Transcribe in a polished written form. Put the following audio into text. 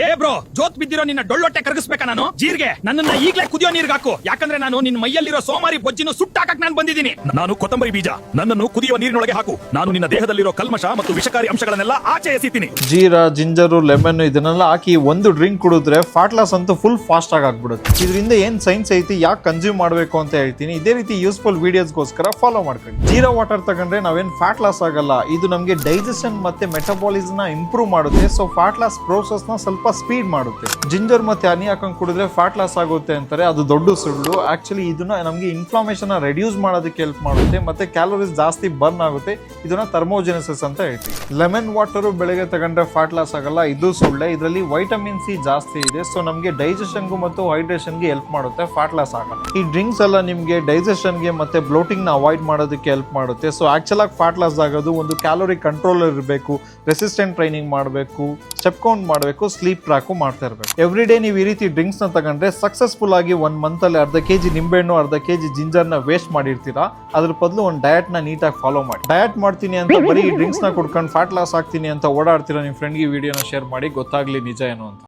ಏ ಬ್ರೋ, ಜೋತ್ ಬಿದ್ದಿರೋ ನಿನ್ನ ಡೊಳ್ಳೊಟ್ಟೆ ಕರಗಿಸ್ಬೇಕಾ ನಾನು? ಜೀರ್ಗೆ ನನ್ನನ್ನ ಈಗ್ಲೇ ಕುದಿಯೋ ನೀರ್ಗೆ ಹಾಕು, ಯಾಕಂದ್ರೆ ನಾನು ನಿನ್ನ ಮೈಯಲ್ಲಿರೋ ಸೋಮಾರಿ ಬೊಜ್ಜಿನ ಸುಟ್ಟಾಕಕ್ ನಾನು ಬಂದಿದ್ದೀನಿ. ನಾನು ಕೊತ್ತಂಬರಿ ಬೀಜ, ನನ್ನನ್ನು ಕುದಿಯುವ ನೀರಿನೊಳಗೆ ಹಾಕು. ನಾನು ನಿನ್ನ ದೇಹದಲ್ಲಿರೋ ಕಲ್ಮಶ ಮತ್ತು ವಿಷಕಾರಿ ಅಂಶಗಳನ್ನೆಲ್ಲ ಆಚೆ ಎಸಿತೀನಿ. ಜೀರಾ, ಜಿಂಜರು, ಲೆಮನ್ ಇದನ್ನೆಲ್ಲ ಹಾಕಿ ಒಂದು ಡ್ರಿಂಕ್ ಕುಡಿದ್ರೆ ಫ್ಯಾಟ್ ಲಾಸ್ ಅಂತೂ ಫುಲ್ ಫಾಸ್ಟ್ ಆಗಿ ಆಗ್ಬಿಡುತ್ತೆ. ಇದರಿಂದ ಏನ್ ಸೈನ್ಸ್ ಐತಿ, ಯಾಕೆ ಕನ್ಸ್ಯೂಮ್ ಮಾಡಬೇಕು ಅಂತ ಹೇಳ್ತೀನಿ. ಇದೇ ರೀತಿ ಯೂಸ್ಫುಲ್ ವಿಡಿಯೋಸ್ಗೋಸ್ಕರ ಫಾಲೋ ಮಾಡ್ಕೊಳ್ಳಿ. ಜೀರಾ ವಾಟರ್ ತಗೊಂಡ್ರೆ ನಾವೇನ್ ಫ್ಯಾಟ್ ಲಾಸ್ ಆಗಲ್ಲ, ಇದು ನಮಗೆ ಡೈಜೆಷನ್ ಮತ್ತೆ ಮೆಟಬಾಲಿಸಮ್ ಇಂಪ್ರೂವ್ ಮಾಡುತ್ತೆ. ಸೊ ಫ್ಯಾಟ್ ಲಾಸ್ ಪ್ರೋಸೆಸ್ ನ ಸ್ವಲ್ಪ ಸ್ಪೀಡ್ ಮಾಡುತ್ತೆ. ಜಿಂಜರ್ ಮತ್ತೆ ಹನಿ ಹಾಕೊಂಡು ಕುಡಿದ್ರೆ ಫ್ಯಾಟ್ ಲಾಸ್ ಆಗುತ್ತೆ ಅಂತಾರೆ, ಅದು ದೊಡ್ಡ ಸುಳ್ಳು. ಆಕ್ಚುಲಿ ಇದನ್ನ ನಮಗೆ ಇನ್ಫ್ಲಾಮೇಷನ್ ರೆಡ್ಯೂಸ್ ಮಾಡೋದಕ್ಕೆ ಹೆಲ್ಪ್ ಮಾಡುತ್ತೆ, ಮತ್ತೆ ಕ್ಯಾಲೋರೀಸ್ ಜಾಸ್ತಿ ಬರ್ನ್ ಆಗುತ್ತೆ. ಇದನ್ನ ಥರ್ಮೋಜೆನೆಸಿಸ್ ಅಂತ ಹೇಳ್ತೀವಿ. ಲೆಮನ್ ವಾಟರ್ ಬೆಳಗ್ಗೆ ತಗೊಂಡ್ರೆ ಫ್ಯಾಟ್ ಲಾಸ್ ಆಗಲ್ಲ, ಇದು ಸುಳ್ಳೆ. ಇದರಲ್ಲಿ ವೈಟಮಿನ್ ಸಿ ಜಾಸ್ತಿ ಇದೆ, ಸೊ ನಮಗೆ ಡೈಜೆಷನ್ಗೂ ಮತ್ತು ಹೈಡ್ರೇಷನ್ಗೆ ಹೆಲ್ಪ್ ಮಾಡುತ್ತೆ, ಫ್ಯಾಟ್ ಲಾಸ್ ಆಗಲ್ಲ. ಈ ಡ್ರಿಂಕ್ಸ್ ಎಲ್ಲ ನಿಮಗೆ ಡೈಜೆಷನ್ಗೆ ಮತ್ತೆ ಬ್ಲೋಟಿಂಗ್ ನ ಅವಾಯ್ಡ್ ಮಾಡೋದಕ್ಕೆ ಹೆಲ್ಪ್ ಮಾಡುತ್ತೆ. ಸೊ ಆಕ್ಚುಲ್ ಆಗಿ ಫ್ಯಾಟ್ ಲಾಸ್ ಆಗೋದು ಒಂದು ಕ್ಯಾಲೋರಿ ಕಂಟ್ರೋಲರ್ ಇರಬೇಕು, ರೆಸಿಸ್ಟೆಂಟ್ ಟ್ರೈನಿಂಗ್ ಮಾಡಬೇಕು, ಸ್ಟೆಪ್ ಕೌಂಟ್ ಮಾಡಬೇಕು, ಸ್ಲೀಪ್ ಟ್ರ್ಯಾಕು ಮಾಡ್ತಾ ಇರಬೇಕು. ಎವ್ರಿ ಡೇ ನೀವು ಈ ರೀತಿ ಡ್ರಿಂಕ್ಸ್ ನ ತಗೊಂಡ್ರೆ ಸಕ್ಸಸ್ಫುಲ್ ಆಗಿ 1 ಮಂತ್ ಅಲ್ಲಿ ಅರ್ಧ ಕೆಜಿ ನಿಂಬೆಹಣ್ಣು, ಅರ್ಧ ಕೆಜಿ ಜಿಂಜರ್ ನ ವೇಸ್ಟ್ ಮಾಡಿರ್ತೀರಾ. ಅದ್ರ ಬದಲು ಒಂದು ಡಯಟ್ ನ ನೀಟಾಗಿ ಫಾಲೋ ಮಾಡಿ. ಡಯಟ್ ಮಾಡ್ತೀನಿ ಅಂತ ಬರೀ ಡ್ರಿಂಕ್ಸ್ ನ ಕುಡ್ಕೊಂಡು ಫ್ಯಾಟ್ ಲಾಸ್ ಆಗ್ತೀನಿ ಅಂತ ಓಡಾಡ್ತೀರಾ, ನಿಮ್ಮ ಫ್ರೆಂಡ್ಗೆ ವಿಡಿಯೋನ ಶೇರ್ ಮಾಡಿ, ಗೊತ್ತಾಗ್ಲಿ ನಿಜ ಏನು ಅಂತ.